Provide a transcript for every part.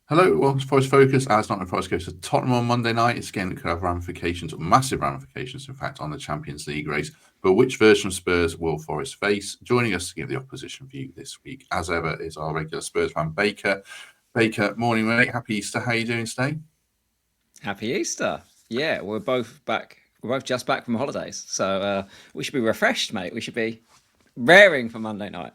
Hello, welcome to Forest Focus. As Nottingham Forest goes to Tottenham on Monday night, it's a game that could have ramifications, or massive ramifications, in fact, on the Champions League race. But which version of Spurs will Forest face? Joining us to give the opposition view this week, as ever, is our regular Spurs fan, Baker. Baker, morning, mate. Happy Easter. How are you doing today? Happy Easter. Yeah, we're both back. We're both just back from holidays. So we should be refreshed, mate. We should be raring for Monday night.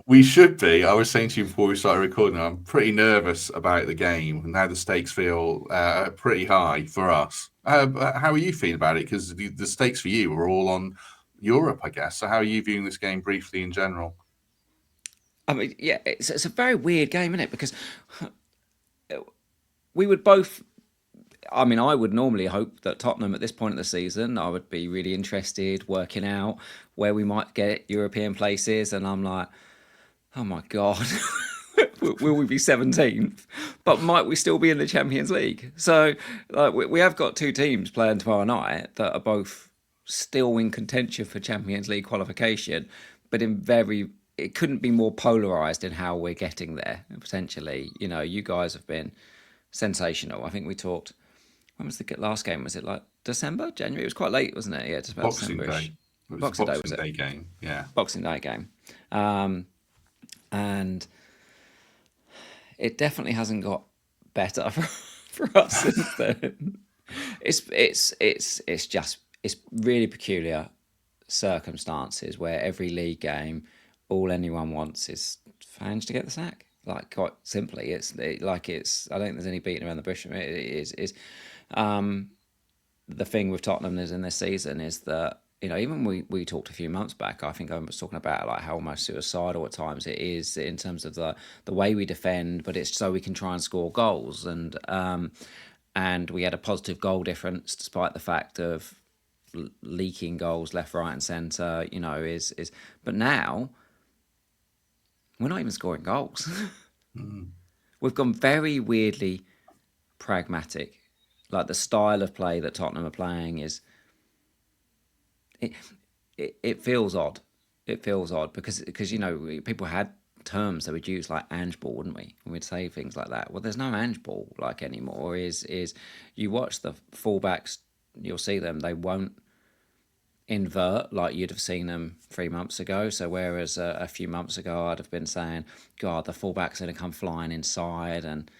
We should be. I was saying to you before we started recording, I'm pretty nervous about the game. Now the stakes feel pretty high for us. How are you feeling about it? Because the stakes for you are all on Europe, I guess. So how are you viewing this game briefly in general? I mean, yeah, it's a very weird game, isn't it? Because we would both. I mean, I would normally hope that Tottenham at this point of the season, I would be really interested working out where we might get European places, and I'm like, oh my god, will we be 17th? But might we still be in the Champions League? So like, we have got two teams playing tomorrow night that are both still in contention for Champions League qualification, but in very it couldn't be more polarized in how we're getting there. Potentially, you guys have been sensational. I think we talked. When was the last game? Was it like December, January? It was quite late, wasn't it? Yeah, just about Boxing Decemberish. Day. It was a Boxing Day was Boxing it? Day game. Yeah. Boxing Day game. Um, and it definitely hasn't got better for us since then. It's really peculiar circumstances where every league game, all anyone wants is fans to get the sack. Like quite simply, it's. I don't think there's any beating around the bush. I mean, it is the thing with Tottenham is in this season is that even we talked a few months back. I think I was talking about like how almost suicidal at times it is in terms of the way we defend, but it's so we can try and score goals and we had a positive goal difference despite the fact of leaking goals left, right, and centre. Is but now we're not even scoring goals. Mm. We've gone very weirdly pragmatic. Like the style of play that Tottenham are playing is it, it feels odd. It feels odd because people had terms they would use like Ange ball, wouldn't we? And we'd say things like that. Well, there's no Ange ball like anymore. Is you watch the fullbacks, you'll see them. They won't invert like you'd have seen them 3 months ago. So whereas a few months ago I'd have been saying, God, the fullbacks are going to come flying inside, and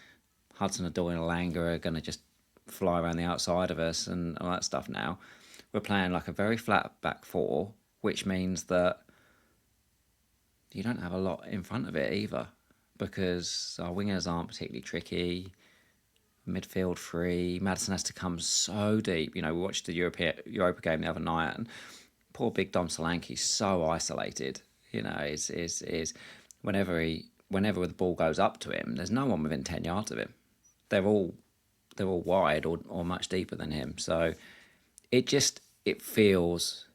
Hudson-Odoi and Alanga are going to just fly around the outside of us and all that stuff. Now we're playing like a very flat back four, which means that you don't have a lot in front of it either, because our wingers aren't particularly tricky. Midfield free. Madison has to come so deep. We watched the Europa game the other night, and poor big Dom Solanke's so isolated. Is whenever the ball goes up to him, there's no one within 10 yards of him. They're all they're all wide or much deeper than him. So it feels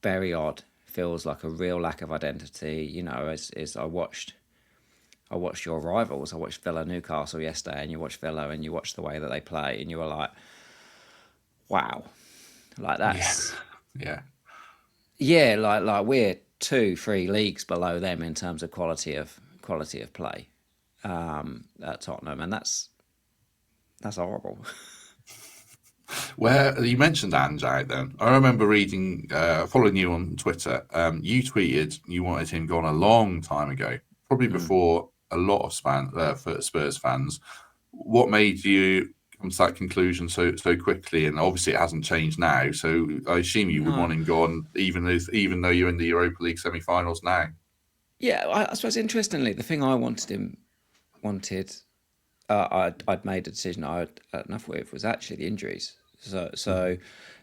very odd. Feels like a real lack of identity. As I watched your rivals. I watched Villa Newcastle yesterday, and you watch Villa, and you watch the way that they play, and you were like, wow, like Yeah. that's Yeah. yeah, like we're 2, 3 leagues below them in terms of quality of play at Tottenham, and that's horrible. Where you mentioned Ange out then, I remember reading, following you on Twitter. You tweeted you wanted him gone a long time ago, probably Mm. before a lot of for Spurs fans. What made you come to that conclusion so quickly? And obviously, it hasn't changed now. So I assume you would No, want him gone, even though you're in the Europa League semi-finals now. yeah, I suppose interestingly, the thing I wanted I'd made a decision I had enough with was actually the injuries. So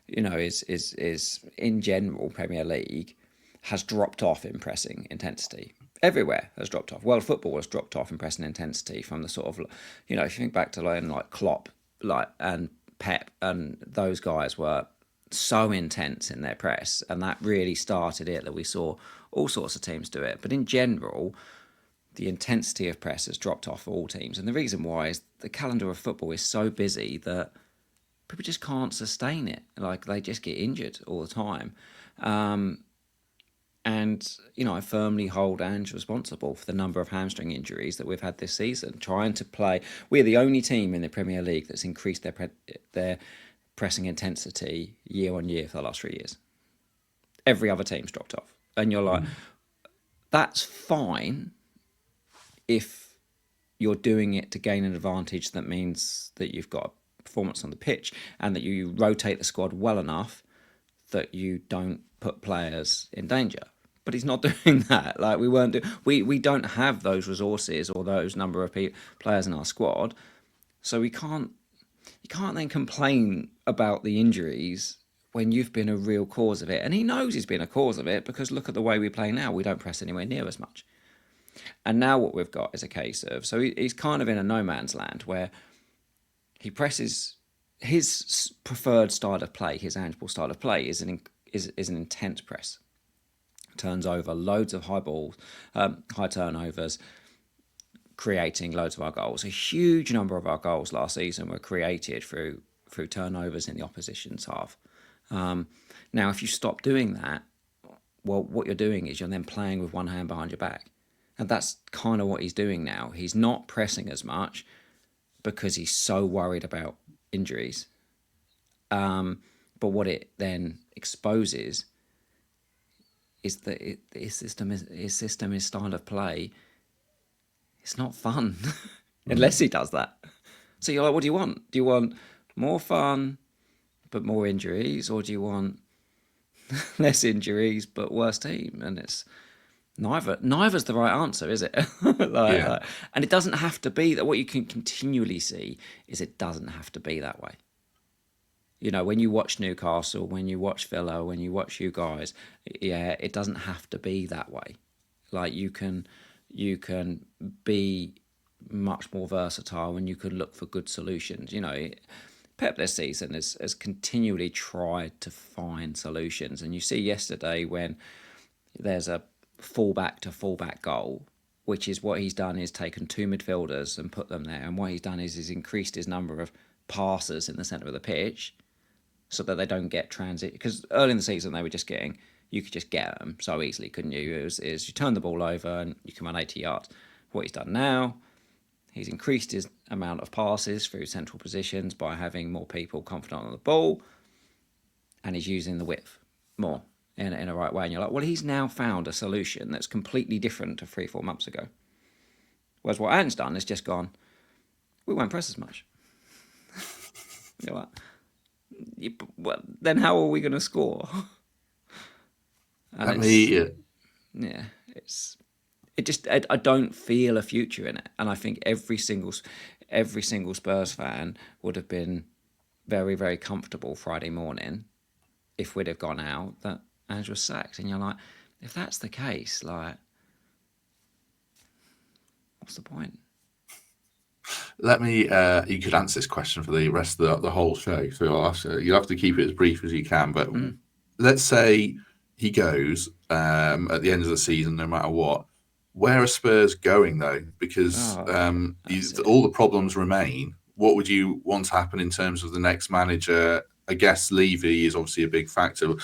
is in general Premier League has dropped off in pressing intensity. Everywhere has dropped off. World football has dropped off in pressing intensity from the sort of, if you think back to like Klopp, and Pep, and those guys were so intense in their press, and that really started it. That we saw all sorts of teams do it, but in general, the intensity of press has dropped off for all teams. And the reason why is the calendar of football is so busy that people just can't sustain it. Like they just get injured all the time. And, I firmly hold Ange responsible for the number of hamstring injuries that we've had this season. Trying to play, we're the only team in the Premier League that's increased their pressing intensity year on year for the last 3 years. Every other team's dropped off. And you're like, that's fine if you're doing it to gain an advantage that means that you've got a performance on the pitch and that you rotate the squad well enough that you don't put players in danger. But he's not doing that. Like we don't have those resources or those number of players in our squad, so you can't then complain about the injuries when you've been a real cause of it. And he knows he's been a cause of it because look at the way we play now. We don't press anywhere near as much. And now what we've got is a case of, so he's kind of in a no man's land where he presses his preferred style of play, his Ange style of play is an intense press. Turns over loads of high balls, high turnovers, creating loads of our goals. A huge number of our goals last season were created through turnovers in the opposition's half. Now, if you stop doing that, well, what you're doing is you're then playing with one hand behind your back. And that's kind of what he's doing now. He's not pressing as much because he's so worried about injuries. But what it then exposes is that his system, his style of play, it's not fun unless he does that. So you're like, what do you want? Do you want more fun but more injuries, or do you want less injuries but worse team? And it's neither's the right answer, is it? And it doesn't have to be that. What you can continually see is it doesn't have to be that way. When you watch Newcastle, when you watch Villa, when you watch you guys, it doesn't have to be that way. Like you can be much more versatile and you can look for good solutions. Pep this season has continually tried to find solutions. And you see yesterday when there's a fullback to fullback goal, which is what he's done is taken two midfielders and put them there. And what he's done is he's increased his number of passers in the centre of the pitch so that they don't get transit. Because early in the season, they were just you could just get them so easily, couldn't you? It was you turn the ball over and you can run 80 yards. What he's done now, he's increased his amount of passes through central positions by having more people confident on the ball, and he's using the width more in a right way. And you're like, well, he's now found a solution that's completely different to 3-4 months ago. Whereas what Ange's done is just gone, we won't press as much. You're like, then how are we going to score? And I don't feel a future in it. And I think every single Spurs fan would have been very, very comfortable Friday morning if we'd have gone out that Ange was sacked. And you're like, if that's the case, like, what's the point? Let me. You could answer this question for the rest of the whole show, so you'll have to keep it as brief as you can. But let's say he goes at the end of the season, no matter what. Where are Spurs going though? Because all the problems remain. What would you want to happen in terms of the next manager? I guess Levy is obviously a big factor.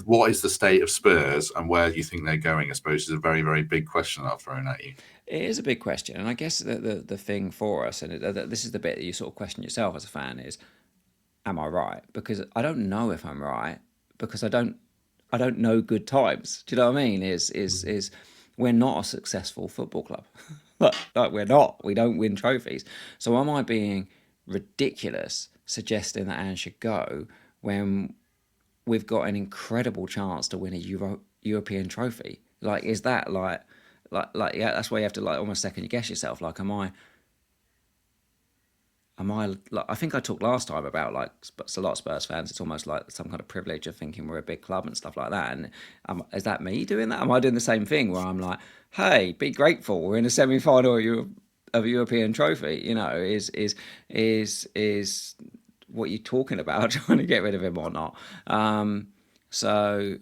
What is the state of Spurs and where do you think they're going? I suppose is a very, very big question I've thrown at you. It is a big question, and I guess the thing for us, and this is the bit that you sort of question yourself as a fan, is, am I right? Because I don't know if I'm right because I don't know good times. Do you know what I mean? Is we're not a successful football club. like we're not. We don't win trophies. So am I being ridiculous suggesting that Ange should go when we've got an incredible chance to win a European trophy? Like, is that like that's why you have to almost second guess yourself. Like, am I like, I think I talked last time about a lot of Spurs fans, it's almost like some kind of privilege of thinking we're a big club and stuff like that. And is that me doing that? Am I doing the same thing where I'm like, hey, be grateful, we're in a semi-final of a European trophy? Is what you're talking about trying to get rid of him or not? So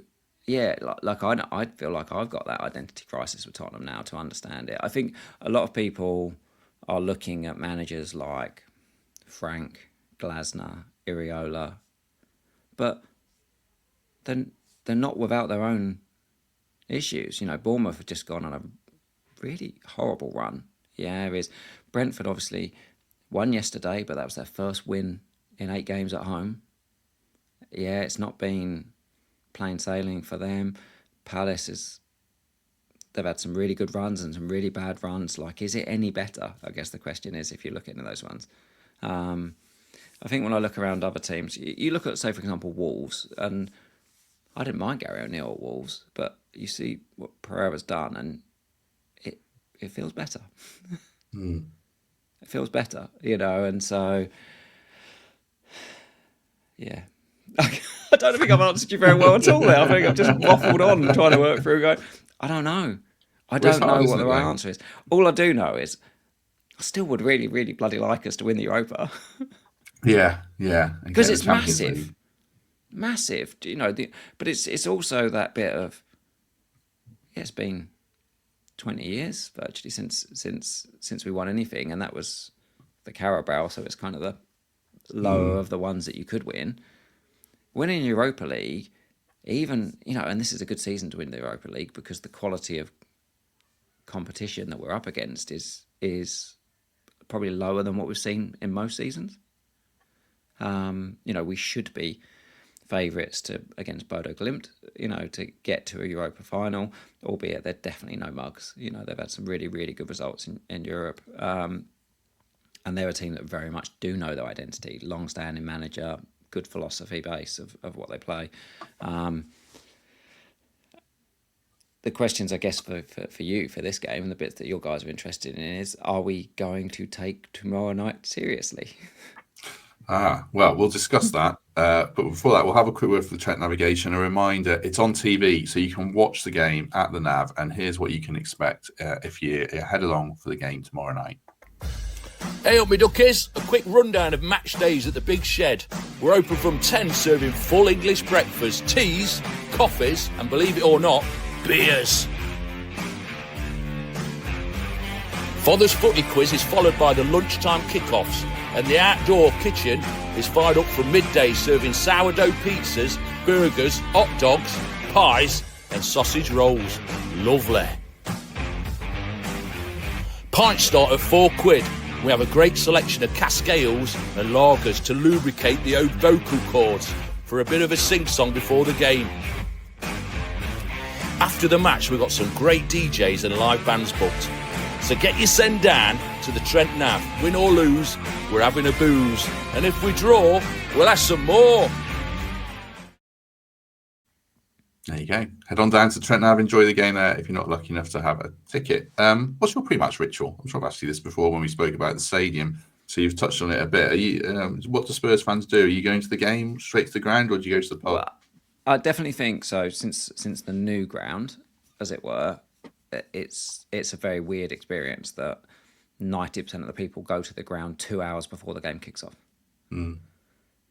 yeah, I feel like I've got that identity crisis with Tottenham now to understand it. I think a lot of people are looking at managers like Frank, Glasner, Iriola, but they're not without their own issues. Bournemouth have just gone on a really horrible run. Brentford obviously won yesterday, but that was their first win in 8 games at home. It's not been plain sailing for them. Palace they've had some really good runs and some really bad runs. Is it any better? I guess the question is, if you look into those ones. I think when I look around other teams, you look at, say, for example, Wolves, and I didn't mind Gary O'Neill at Wolves, but you see what Pereira's done, and it feels better. It feels better, and so, yeah. I don't think I've answered you very well at all there. I think I've just waffled on trying to work through, going, I don't know. I don't know what the right answer is. All I do know is I still would really, really bloody like us to win the Europa. Yeah. Because it's massive. Massive, but it's also that bit of, it's been 20 years virtually since we won anything, and that was the Carabao, so it's kind of the lower of the ones that you could win. Winning Europa League, even, and this is a good season to win the Europa League because the quality of competition that we're up against is probably lower than what we've seen in most seasons. We should be favourites against Bodo Glimt, to get to a Europa final, albeit they're definitely no mugs. They've had some really, really good results in Europe. And they're a team that very much do know their identity, long-standing manager, good philosophy base of what they play. The questions, I guess, for you for this game and the bits that your guys are interested in is, are we going to take tomorrow night seriously? Well, we'll discuss that. But before that, we'll have a quick word for the Trent navigation. A reminder, it's on TV, so you can watch the game at the nav, and here's what you can expect if you head along for the game tomorrow night. Hey up me duckies, a quick rundown of match days at the Big Shed. We're open from 10, serving full English breakfast, teas, coffees, and believe it or not, beers. Father's Footy Quiz is followed by the lunchtime kickoffs, and the outdoor kitchen is fired up from midday, serving sourdough pizzas, burgers, hot dogs, pies and sausage rolls. Lovely. Pints start at £4. We have a great selection of cask ales and lagers to lubricate the vocal cords for a bit of a sing-song before the game. After the match, we've got some great DJs and live bands booked. So get your send down to the Trent Nav. Win or lose, we're having a booze. And if we draw, we'll have some more. There you go. Head on down to Trent Nav. Enjoy the game there if you're not lucky enough to have a ticket. What's your pre-match ritual? I'm sure I've asked you this before when we spoke about the stadium. So you've touched on it a bit. Are you, what do Spurs fans do? Are you going to the game, straight to the ground, or do you go to the pub? Well, I definitely think so. Since the new ground, as it were, it's a very weird experience that 90% of the people go to the ground 2 hours before the game kicks off.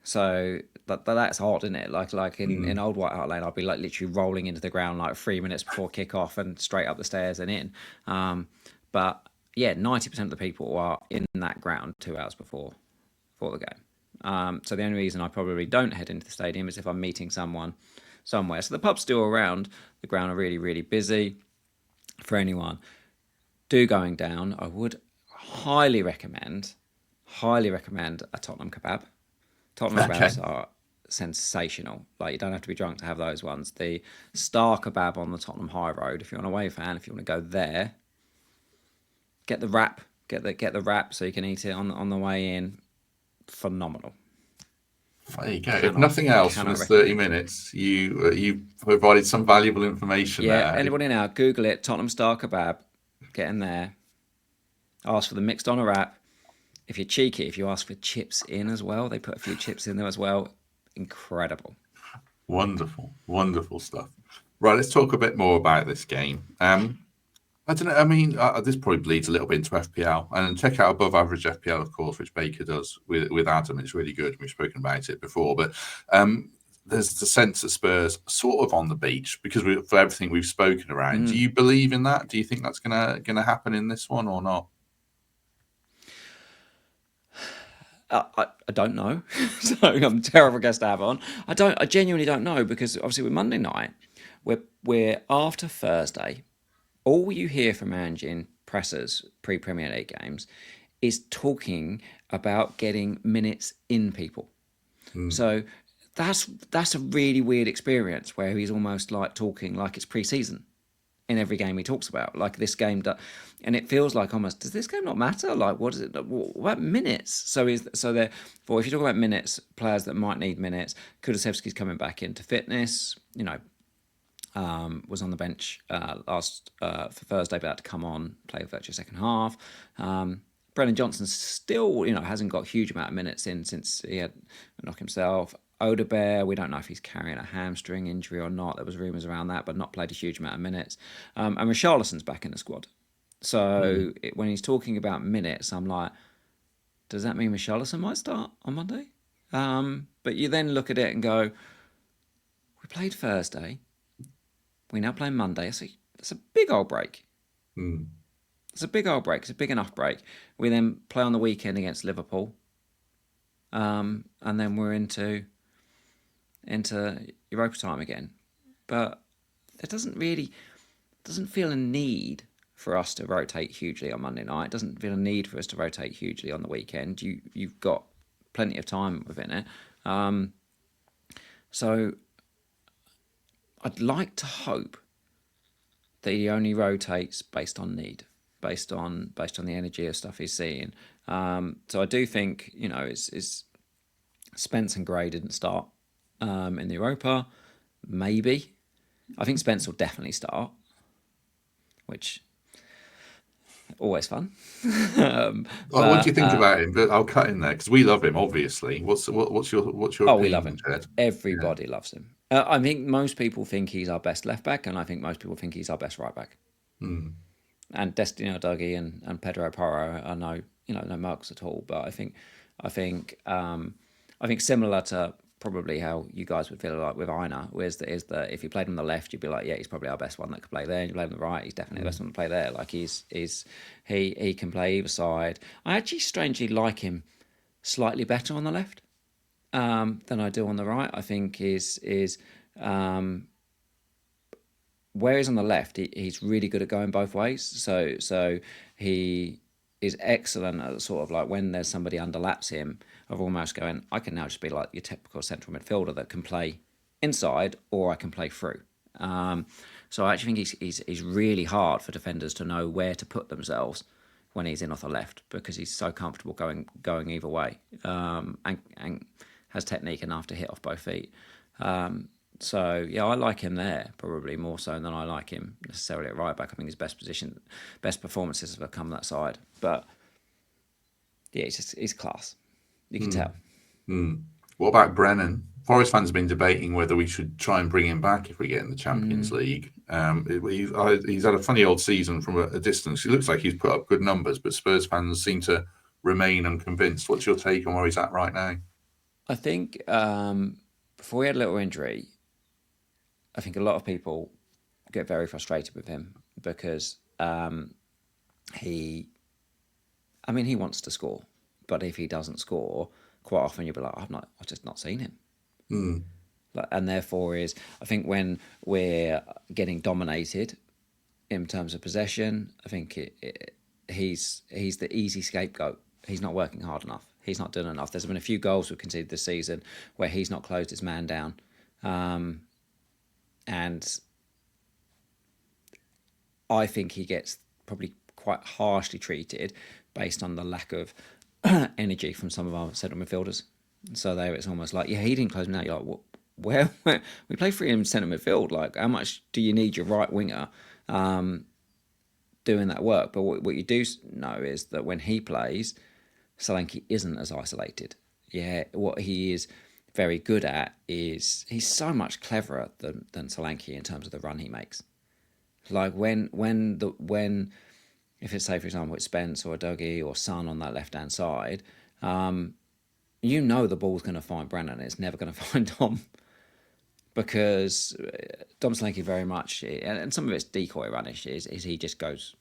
So that's odd, isn't it? Like in Old White Hart Lane, I'd be like literally rolling into the ground like 3 minutes before kick-off and straight up the stairs and in. But yeah, 90% of the people are in that ground 2 hours before the game. So the only reason I probably don't head into the stadium is if I'm meeting someone somewhere. So the pub's still around. The ground are really, really busy. For anyone going down, I would highly recommend a Tottenham kebab. Tottenham kebabs are sensational. Like, you don't have to be drunk to have those ones. The Star Kebab on the Tottenham High Road, if you're an away fan, if you want to go there, get the wrap, get the wrap so you can eat it on the way in. Phenomenal. There you go. If nothing else, for this 30 minutes, you provided some valuable information there. Yeah, anybody now, Google it, Tottenham Star Kebab, get in there, ask for the mixed on a wrap. If you're cheeky, if you ask for chips in as well, they put a few chips in there as well. Incredible. Wonderful stuff. Right, let's talk a bit more about this game. I don't know. I mean, this probably bleeds a little bit into FPL, and check out Above Average FPL, of course, which Baker does with Adam. It's really good. We've spoken about it before, but there's the sense that Spurs sort of on the beach because for everything we've spoken around. Do you believe in that? Do you think that's gonna happen in this one or not? I don't know. So I'm a terrible guest to have on. I genuinely don't know, because obviously with Monday night, we're after Thursday. All you hear from Ange in pressers pre-Premier League games is talking about getting minutes in people. So that's a really weird experience where he's almost like talking like it's pre-season in every game he talks about. Like this game, and it feels like almost, does this game not matter? Like, what is it? What about minutes? So therefore, if you talk about minutes, players that might need minutes, Kulusevski's coming back into fitness. Was on the bench last for Thursday, but had to come on, play a virtual second half. Brennan Johnson still, hasn't got a huge amount of minutes in since he had a knock himself. Odebear, we don't know if he's carrying a hamstring injury or not. There was rumours around that, but not played a huge amount of minutes. And Richarlison's back in the squad. So when he's talking about minutes, I'm like, does that mean Richarlison might start on Monday? But you then look at it and go, we played Thursday. We now play Monday. It's a big old break. It's a big old break. It's a big enough break. We then play on the weekend against Liverpool. And then we're into Europa time again. But it doesn't feel a need for us to rotate hugely on Monday night. It doesn't feel a need for us to rotate hugely on the weekend. You've got plenty of time within it. So I'd like to hope that he only rotates based on need, based on the energy of stuff he's seeing. So I do think, it's Spence and Gray didn't start in the Europa. Maybe. I think Spence will definitely start, which always fun. What do you think about him? But I'll cut in there because we love him, obviously. What's your opinion, we love him. Ted? Everybody loves him. I think most people think he's our best left back, and I think most people think he's our best right back. And Destino Dougie and Pedro Porro are no mugs at all. But I think similar to probably how you guys would feel like with Aina, is that if you played him on the left, you'd be like, yeah, he's probably our best one that could play there. And you played him on the right, he's definitely the best one to play there. Like he can play either side. I actually strangely like him slightly better on the left than I do on the right. I think where he's on the left, he's really good at going both ways. So he is excellent at sort of like when there's somebody underlaps him, of almost going, I can now just be like your typical central midfielder that can play inside or I can play through. So I actually think he's really hard for defenders to know where to put themselves when he's in off the left, because he's so comfortable going either way, and has technique enough to hit off both feet. So yeah, I like him there probably more so than I like him necessarily at right back. I think his best performances have come that side. But yeah, he's class. You can tell. What about Brennan? Forest fans have been debating whether we should try and bring him back if we get in the Champions League. He's had a funny old season from a distance. He looks like he's put up good numbers, but Spurs fans seem to remain unconvinced. What's your take on where he's at right now? I think before he had a little injury, I think a lot of people get very frustrated with him because he wants to score, but if he doesn't score, quite often you'll be like, I've just not seen him. And therefore I think when we're getting dominated in terms of possession, I think he's the easy scapegoat. He's not working hard enough. He's not doing enough. There's been a few goals we've conceded this season where he's not closed his man down. And I think he gets probably quite harshly treated based on the lack of energy from some of our central midfielders. So there it's almost like, yeah, he didn't close him down. You're like, where we play three in centre midfield. Like, how much do you need your right winger doing that work? But what you do know is that when he plays, Solanke isn't as isolated. Yeah, what he is very good at is he's so much cleverer than Solanke in terms of the run he makes. Like when if it's, say, for example, it's Spence or Dougie or Son on that left-hand side, the ball's going to find Brennan. It's never going to find Dom, because Dom Solanke very much, and some of it's decoy runish, is he just goes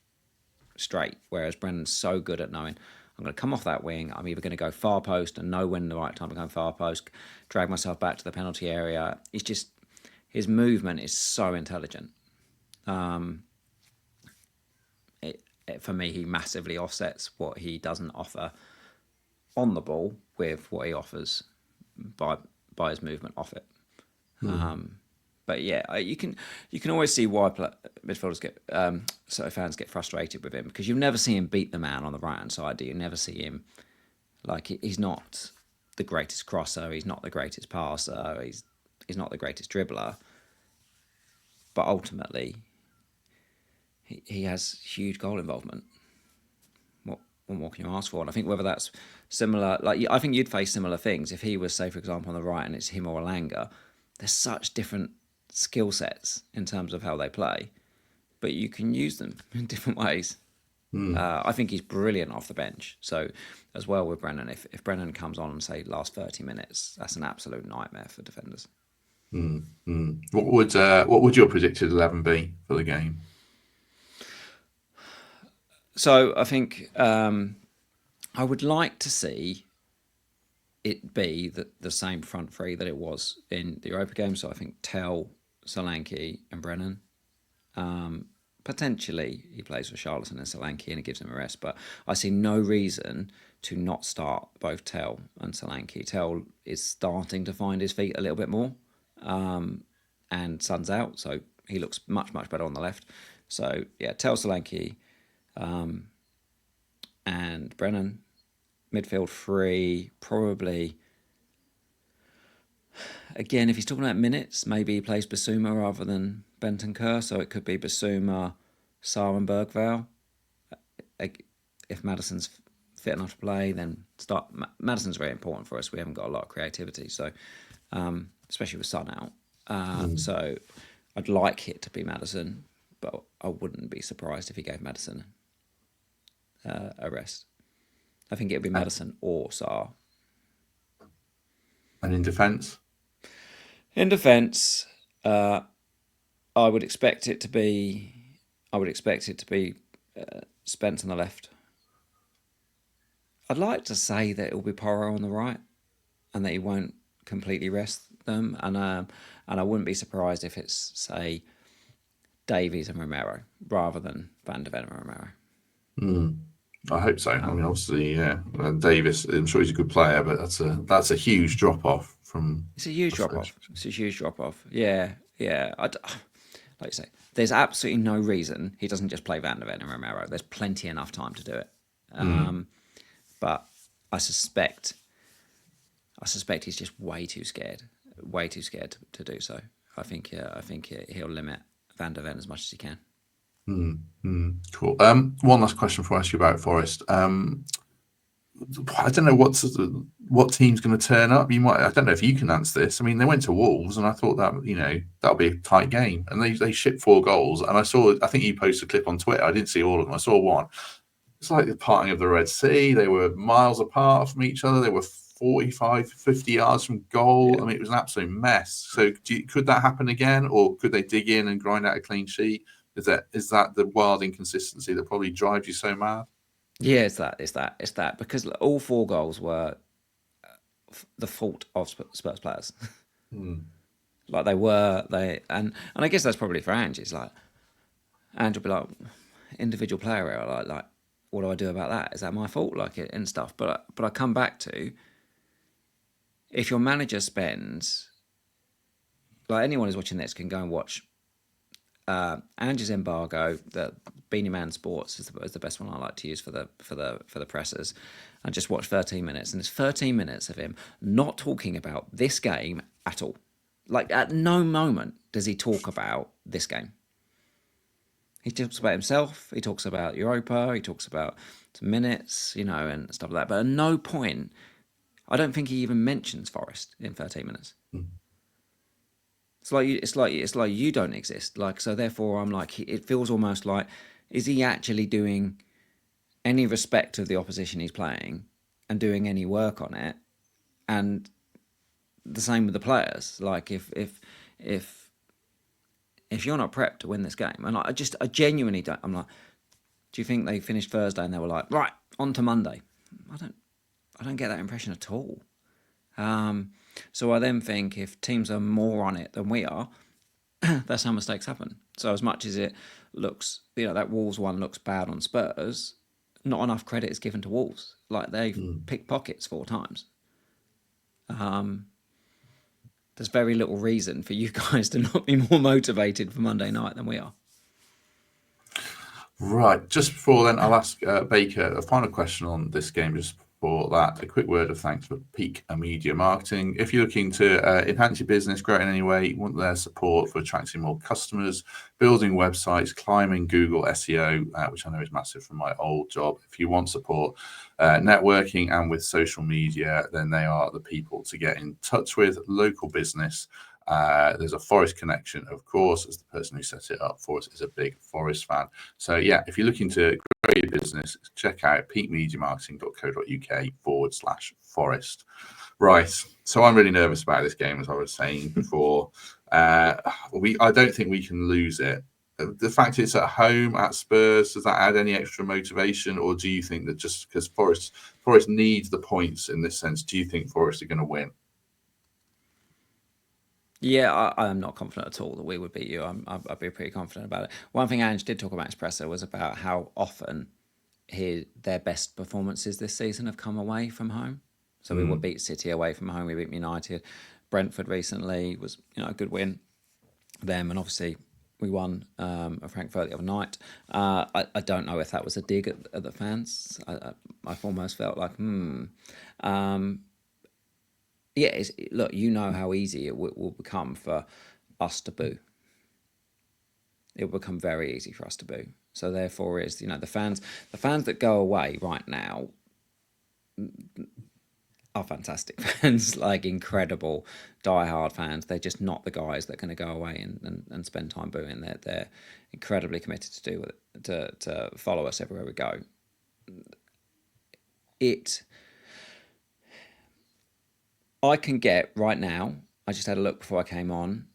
straight, whereas Brennan's so good at knowing, I'm going to come off that wing, I'm either going to go far post and know when the right time to go far post, drag myself back to the penalty area. He's his movement is so intelligent. For me, he massively offsets what he doesn't offer on the ball with what he offers by his movement off it. But yeah, you can always see why midfielders get fans get frustrated with him, because you never see him beat the man on the right hand side. You never see him, like, he's not the greatest crosser, he's not the greatest passer, he's not the greatest dribbler, but ultimately he has huge goal involvement. What more can you ask for? And I think whether that's similar, like, I think you'd face similar things if he was, say, for example, on the right and it's him or Alanga. There's such different skill sets in terms of how they play, but you can use them in different ways. I think he's brilliant off the bench. So as well with Brennan, if Brennan comes on and, say, last 30 minutes, that's an absolute nightmare for defenders. What would your predicted 11 be for the game? So I think I would like to see it be the same front three that it was in the Europa game. So I think Tell, Solanke and Brennan. Potentially he plays with Charlton and Solanke and it gives him a rest, but I see no reason to not start both Tell and Solanke. Tell is starting to find his feet a little bit more, and Son's out, so he looks much, much better on the left. So yeah, Tell, Solanke, and Brennan. Midfield three, probably. Again, if he's talking about minutes, maybe he plays Basuma rather than Bentancur, so it could be Basuma, Sarr and Bergvall. If Maddison's fit enough to play, then start. Maddison's very important for us. We haven't got a lot of creativity, so especially with Son out. So I'd like it to be Maddison, but I wouldn't be surprised if he gave Maddison a rest. I think it would be Maddison or Sarr. And in defence? In defence, I would expect it to be. Spence on the left. I'd like to say that it will be Porro on the right, and that he won't completely rest them. And I wouldn't be surprised if it's, say, Davies and Romero rather than Van de Ven and Romero. I hope so. I mean, obviously, yeah, Davis. I'm sure he's a good player, but that's a huge drop off from. It's a huge drop off. Yeah. Like you say, there's absolutely no reason he doesn't just play Van de Ven and Romero. There's plenty enough time to do it. But I suspect he's just way too scared to do so. I think he'll limit Van de Ven as much as he can. Cool. One last question before I ask you about Forest. I don't know what team's going to turn up. I don't know if you can answer this. I mean, they went to Wolves, and I thought that that'll be a tight game, and they shipped 4 goals. And I think you posted a clip on Twitter. I didn't see all of them. I saw one. It's like the parting of the Red Sea. They were miles apart from each other. They were 45, 50 yards from goal. Yeah. I mean, it was an absolute mess. So could that happen again, or could they dig in and grind out a clean sheet? Is that the wild inconsistency that probably drives you so mad? Yeah, it's that because all 4 goals were the fault of Spurs players. Like and I guess that's probably for Ange. It's like Ange will be like, individual player error. Like what do I do about that? Is that my fault? Like it and stuff. But I come back to, if your manager spends, like, anyone who's watching this can go and watch Ange's embargo. The Beanie Man Sports is the best one I like to use for the pressers, and just watch 13 minutes, and it's 13 minutes of him not talking about this game at all. Like, at no moment does he talk about this game. He talks about himself, he talks about Europa, he talks about minutes, and stuff like that, but at no point, I don't think he even mentions Forest in 13 minutes. It's like you don't exist. Like, so therefore I'm like, it feels almost like, is he actually doing any respect of the opposition he's playing and doing any work on it? And the same with the players. Like, if you're not prepped to win this game, and I genuinely don't. I'm like, do you think they finished Thursday and they were like, right, on to Monday? I don't get that impression at all. So I then think if teams are more on it than we are, that's how mistakes happen. So as much as it looks, that Wolves one looks bad on Spurs, not enough credit is given to Wolves. Like, they've picked pockets 4 times. There's very little reason for you guys to not be more motivated for Monday night than we are. Right. Just before then, I'll ask Baker a final question on this game. Just before that, a quick word of thanks for Peak Media Marketing. If you're looking to enhance your business, grow it in any way, you want their support for attracting more customers, building websites, climbing Google SEO, which I know is massive from my old job. If you want support networking and with social media, then they are the people to get in touch with. Local business. There's a Forest connection, of course, as the person who set it up for us is a big Forest fan. So yeah, if you're looking to grow your business, check out peakmediamarketing.co.uk/Forest. Right. So I'm really nervous about this game, as I was saying before. I don't think we can lose it. The fact it's at home at Spurs, does that add any extra motivation, or do you think that just because Forest needs the points in this sense, do you think Forest are going to win? Yeah, I'm not confident at all that we would beat you. I'd be pretty confident about it. One thing Ange did talk about Espresso was about how often their best performances this season have come away from home. So we would beat City away from home. We beat United. Brentford recently was a good win. Them, and obviously we won at Frankfurt the other night. I don't know if that was a dig at the fans. I've almost felt like yeah, look, you know how easy it will become for us to boo. It will become very easy for us to boo. So therefore, the fans that go away right now are fantastic fans, like incredible diehard fans. They're just not the guys that are going to go away and spend time booing. They're incredibly committed to do it, to follow us everywhere we go. I can get right now, I just had a look before I came on.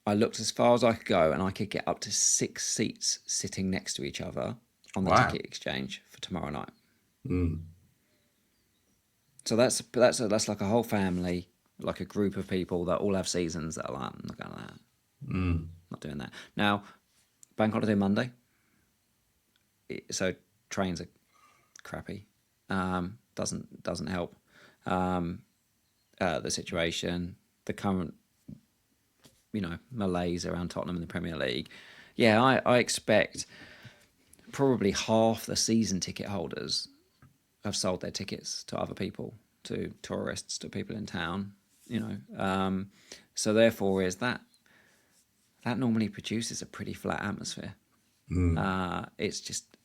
I looked as far as I could go, and I could get up to 6 seats sitting next to each other on the ticket exchange for tomorrow night. So that's like a whole family, like a group of people that all have seasons that are like, I'm not going to that. Not doing that. Now, Bank Holiday Monday. So trains are crappy. Doesn't help. The situation, the current, malaise around Tottenham in the Premier League. Yeah, I expect probably half the season ticket holders have sold their tickets to other people, to tourists, to people in town. So therefore, is that normally produces a pretty flat atmosphere. It's just,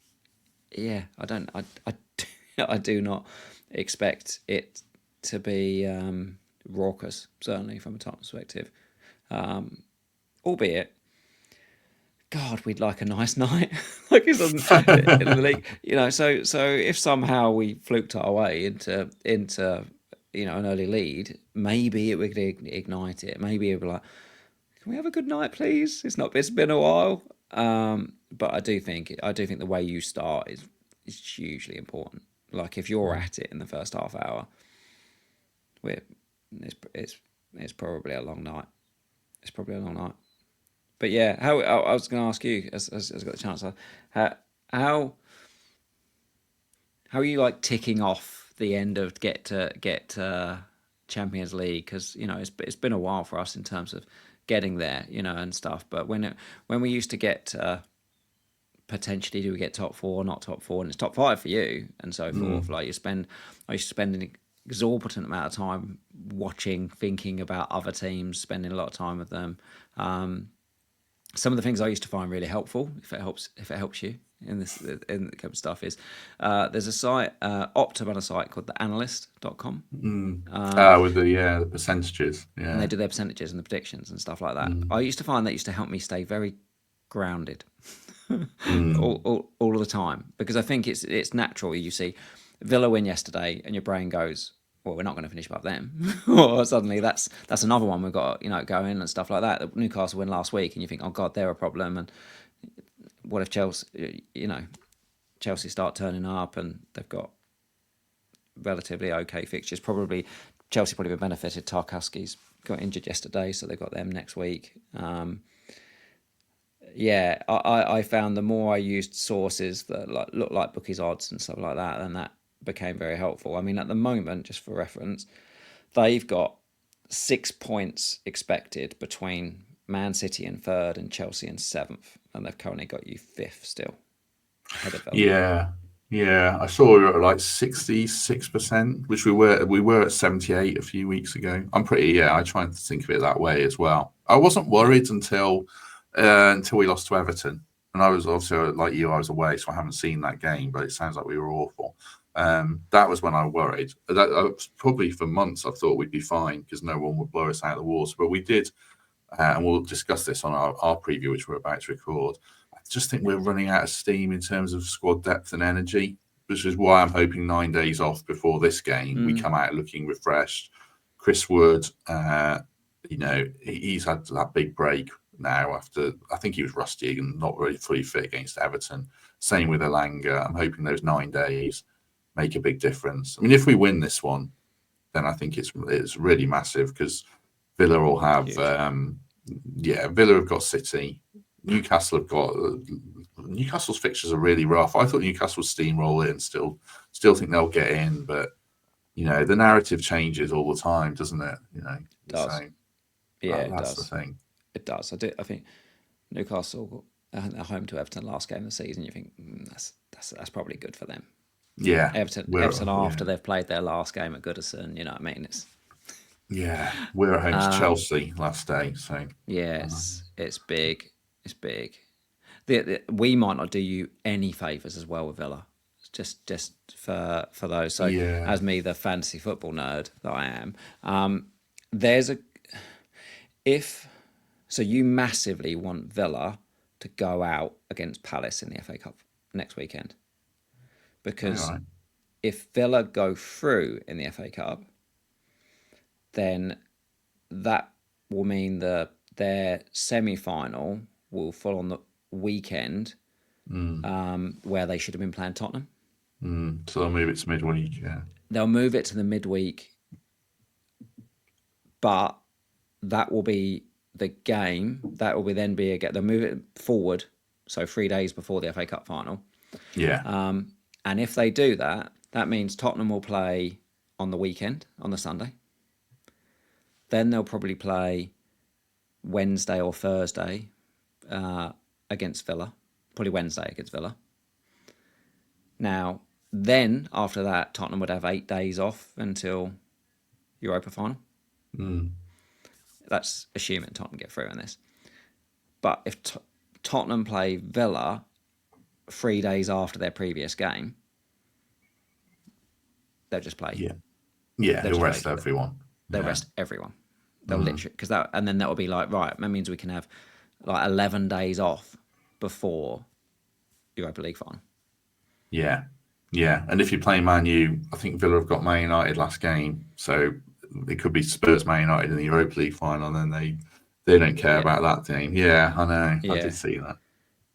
yeah, I do not expect it to be raucous, certainly from a Tottenham perspective. Albeit, God, we'd like a nice night, like it's in the league, So if somehow we fluked our way into an early lead, maybe it would ignite it. Maybe it'd be like, can we have a good night, please? It's been a while. But I do think the way you start is hugely important. Like if you're at it in the first half hour, it's probably a long night. It's probably a long night. But yeah, I was going to ask you, as I got the chance, how are you like ticking off the end of get Champions League? Because it's been a while for us in terms of getting there, and stuff. But when we used to get potentially, do we get top 4, not top 4, and it's top 5 for you, and so forth. Like I used to spend an exorbitant amount of time watching, thinking about other teams, spending a lot of time with them. Some of the things I used to find really helpful, if it helps you in this in the kind of stuff, is there's a site, Opta on a site called theanalyst.com. With the percentages, and they do their percentages and the predictions and stuff like that. I used to find that used to help me stay very grounded all of the time, because I think it's natural. You see Villa win yesterday and your brain goes, well, we're not going to finish above them. Or suddenly that's another one we've got going and stuff like that. Newcastle win last week and you think, oh God, they're a problem. And what if Chelsea start turning up and they've got relatively okay fixtures? Chelsea probably benefited. Tarkowski's got injured yesterday, so they've got them next week. Yeah, I found the more I used sources that looked like bookies odds and stuff like that, then that became very helpful. I mean, at the moment, just for reference, they've got 6 points expected between Man City in third and Chelsea in seventh, and they've currently got you fifth still, ahead of Villa. Yeah. I saw we were at like 66%, which we were at 78 a few weeks ago. I'm pretty I try to think of it that way as well. I wasn't worried until we lost to Everton, and I was also like you. I was away, so I haven't seen that game. But it sounds like we were awful. That was when I worried. That was probably for months. I thought we'd be fine because no one would blow us out of the water, but we did. And we'll discuss this on our preview, which we're about to record. I just think we're running out of steam in terms of squad depth and energy, which is why I'm hoping 9 days off before this game we come out looking refreshed. Chris Wood, he's had that big break now after I think he was rusty and not really fully fit against Everton. Same with Elanga. I'm hoping those 9 days make a big difference. I mean, if we win this one, then I think it's really massive because Villa will have Villa have got City. Newcastle have got Newcastle's fixtures are really rough. I thought Newcastle would steamroll it and still think they'll get in, but the narrative changes all the time, doesn't it? It does. So that's the thing. It does. I think Newcastle are home to Everton last game of the season. You think that's probably good for them. Yeah, Everton after they've played their last game at Goodison, you know what I mean? We're at home to Chelsea last day, so yes, it's big. It's big. We might not do you any favours as well with Villa, just for those. So as me, the fantasy football nerd that I am, so you massively want Villa to go out against Palace in the FA Cup next weekend. Because if Villa go through in the FA Cup, then that will mean their semi-final will fall on the weekend where they should have been playing Tottenham. So they'll move it to midweek, yeah. They'll move it to the midweek, but that will be the game. That will then be again. They'll move it forward, so 3 days before the FA Cup final. Yeah. And if they do that, that means Tottenham will play on the weekend, on the Sunday. Then they'll probably play Wednesday or Thursday against Villa. Probably Wednesday against Villa. Now, then after that, Tottenham would have 8 days off until Europa final. That's assuming Tottenham get through in this. But if Tottenham play Villa 3 days after their previous game, they'll just play. They'll rest everyone. They'll rest everyone. They'll literally and then that will be like, right, that means we can have like 11 days off before Europa League final. Yeah. And if you're playing Man U, I think Villa have got Man United last game, so it could be Spurs Man United in the Europa League final, and then they don't care about that game. Yeah, I know. I did see that.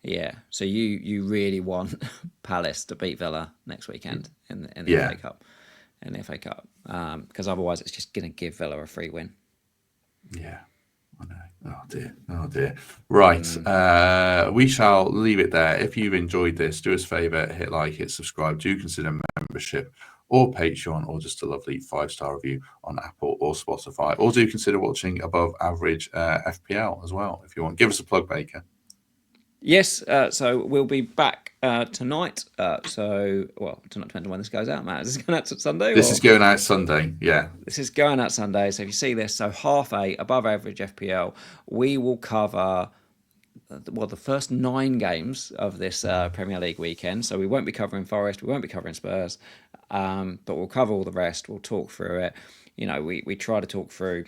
Yeah. So you really want Palace to beat Villa next weekend in the FA Cup. In the FA Cup. Because otherwise it's just gonna give Villa a free win. Yeah. I know. Oh dear. Right. We shall leave it there. If you've enjoyed this, do us a favour, hit like, hit subscribe. Do consider membership or Patreon, or just a lovely 5-star review on Apple or Spotify. Or do consider watching above average FPL as well if you want. Give us a plug, Baker. Yes, so we'll be back tonight. Tonight depends on when this goes out, Matt. Is this going out Sunday? This is going out Sunday, yeah. This is going out Sunday. So if you see this, so 8:30, above average FPL, we will cover the first 9 games of this Premier League weekend. So we won't be covering Forest, we won't be covering Spurs, but we'll cover all the rest. We'll talk through it. We try to talk through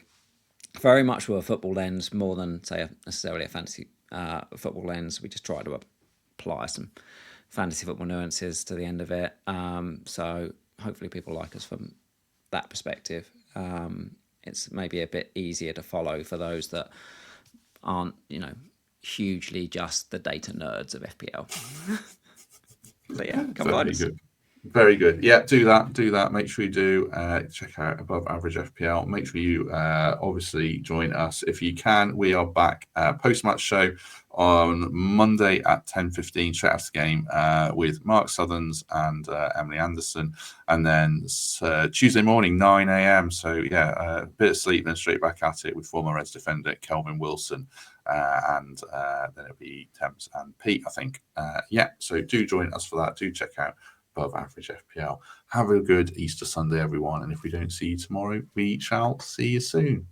very much with a football lens more than, say, necessarily a fantasy football lens. We just try to apply some fantasy football nuances to the end of it. So hopefully people like us from that perspective. It's maybe a bit easier to follow for those that aren't, hugely just the data nerds of FPL. So yeah, come find us. Very good. Yeah, do that. Make sure you do check out Above Average FPL. Make sure you obviously join us if you can. We are back post-match show on Monday at 10:15 straight after the game with Mark Southerns and Emily Anderson, and then Tuesday morning 9 a.m. So yeah, a bit of sleep, then straight back at it with former Reds defender Kelvin Wilson, and then it'll be Temps and Pete, I think. So do join us for that. Do check out Above Average FPL. Have a good Easter Sunday, everyone. And if we don't see you tomorrow, we shall see you soon.